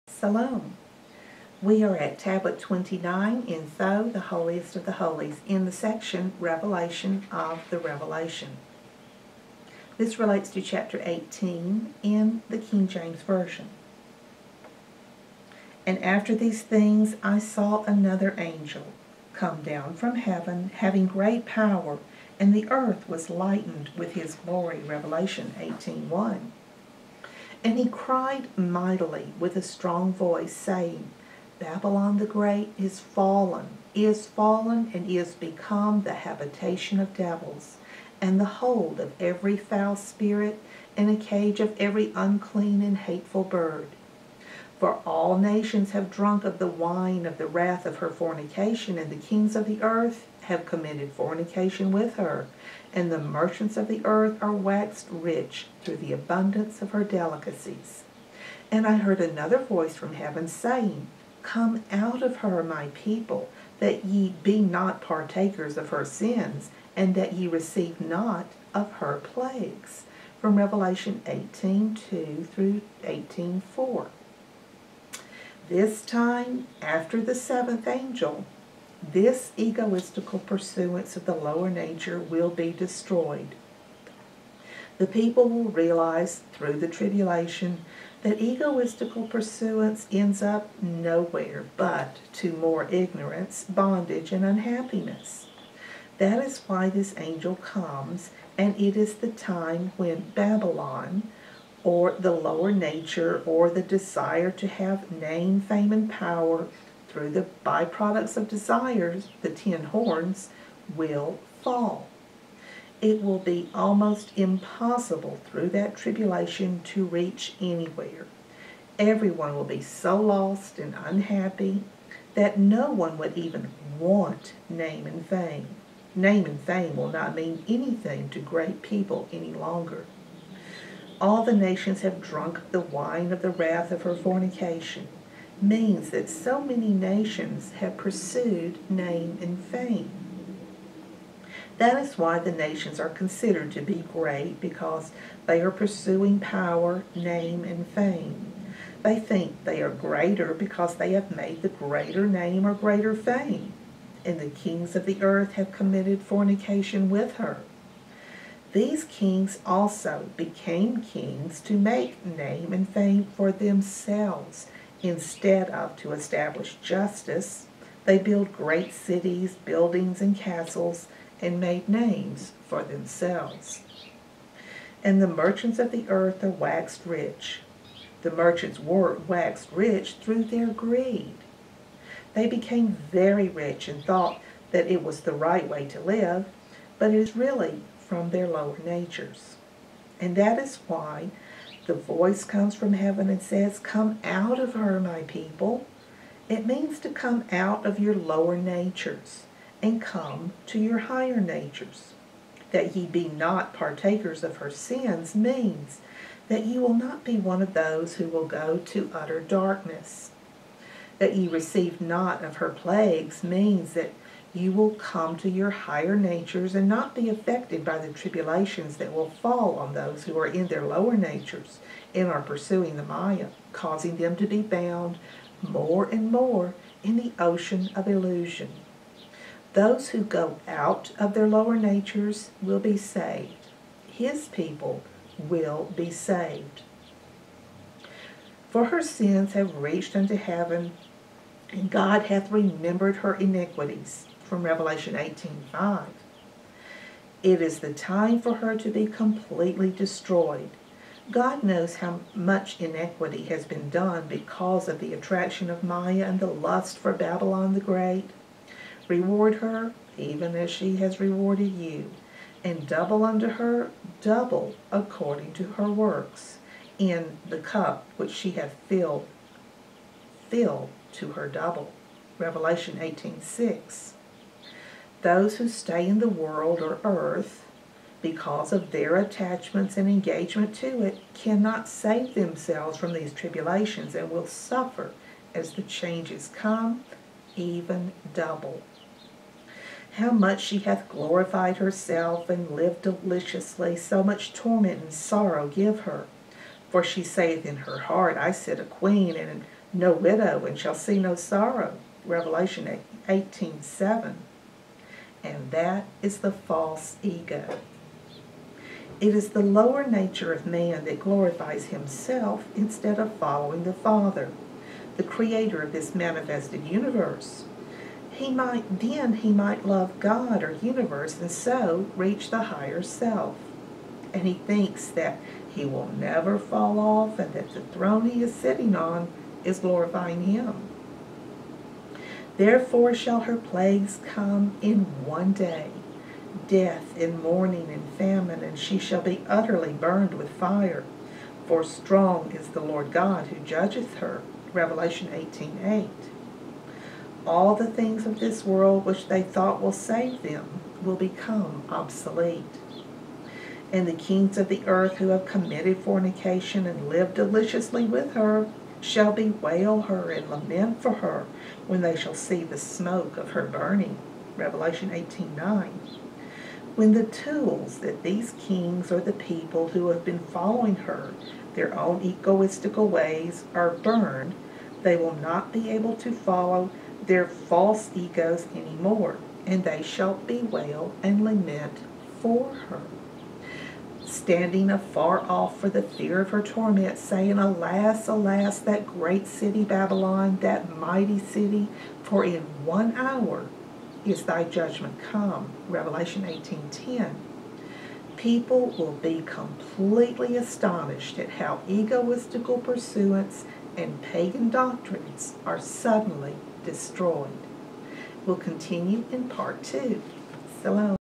Salome. We are at Tablet 29 in Tho, the Holiest of the Holies, in the section Revelation of the Revelation. This relates to chapter 18 in the King James Version. And after these things I saw another angel come down from heaven, having great power, and the earth was lightened with his glory. Revelation 18:1. And he cried mightily with a strong voice, saying, Babylon the Great is fallen, and is become the habitation of devils, and the hold of every foul spirit, and a cage of every unclean and hateful bird. For all nations have drunk of the wine of the wrath of her fornication, and the kings of the earth have committed fornication with her, and the merchants of the earth are waxed rich through the abundance of her delicacies. And I heard another voice from heaven saying, Come out of her, my people, that ye be not partakers of her sins, and that ye receive not of her plagues. From Revelation 18:2 through 18:4. This time, after the seventh angel, this egoistical pursuance of the lower nature will be destroyed. The people will realize through the tribulation that egoistical pursuance ends up nowhere but to more ignorance, bondage, and unhappiness. That is why this angel comes, and it is the time when Babylon, or the lower nature, or the desire to have name, fame, and power through the byproducts of desires, the 10 horns, will fall. It will be almost impossible through that tribulation to reach anywhere. Everyone will be so lost and unhappy that no one would even want name and fame. Name and fame will not mean anything to great people any longer. All the nations have drunk the wine of the wrath of her fornication means that so many nations have pursued name and fame. That is why the nations are considered to be great, because they are pursuing power, name, and fame. They think they are greater because they have made the greater name or greater fame, and the kings of the earth have committed fornication with her. These kings also became kings to make name and fame for themselves. Instead of to establish justice, they built great cities, buildings, and castles, and made names for themselves. And the merchants of the earth are waxed rich. The merchants were waxed rich through their greed. They became very rich and thought that it was the right way to live, but it is really from their lower natures. And that is why the voice comes from heaven and says, Come out of her, my people. It means to come out of your lower natures and come to your higher natures. That ye be not partakers of her sins means that ye will not be one of those who will go to utter darkness. That ye receive not of her plagues means that you will come to your higher natures and not be affected by the tribulations that will fall on those who are in their lower natures and are pursuing the Maya, causing them to be bound more and more in the ocean of illusion. Those who go out of their lower natures will be saved. His people will be saved. For her sins have reached unto heaven, and God hath remembered her iniquities. From Revelation 18:5. It is the time for her to be completely destroyed. God knows how much iniquity has been done because of the attraction of Maya and the lust for Babylon the Great. Reward her even as she has rewarded you, and double unto her double according to her works, in the cup which she hath filled to her double. Revelation 18:6. Those who stay in the world or earth, because of their attachments and engagement to it, cannot save themselves from these tribulations and will suffer as the changes come, even double. How much she hath glorified herself and lived deliciously, so much torment and sorrow give her. For she saith in her heart, I sit a queen, and no widow, and shall see no sorrow. Revelation 18:7. And that is the false ego. It is the lower nature of man that glorifies himself instead of following the Father, the creator of this manifested universe. He might love God or universe and so reach the higher self. And he thinks that he will never fall off and that the throne he is sitting on is glorifying him. Therefore shall her plagues come in one day, death and mourning and famine, and she shall be utterly burned with fire. For strong is the Lord God who judgeth her. Revelation 18:8. All the things of this world which they thought will save them will become obsolete. And the kings of the earth who have committed fornication and lived deliciously with her shall bewail her and lament for her when they shall see the smoke of her burning. Revelation 18:9. When the tools that these kings or the people who have been following her, their own egoistical ways, are burned, they will not be able to follow their false egos anymore, and they shall bewail and lament for her, standing afar off for the fear of her torment, saying, Alas, alas, that great city Babylon, that mighty city, for in 1 hour is thy judgment come. Revelation 18:10. People will be completely astonished at how egoistical pursuits and pagan doctrines are suddenly destroyed. We'll continue in part 2. Shalom.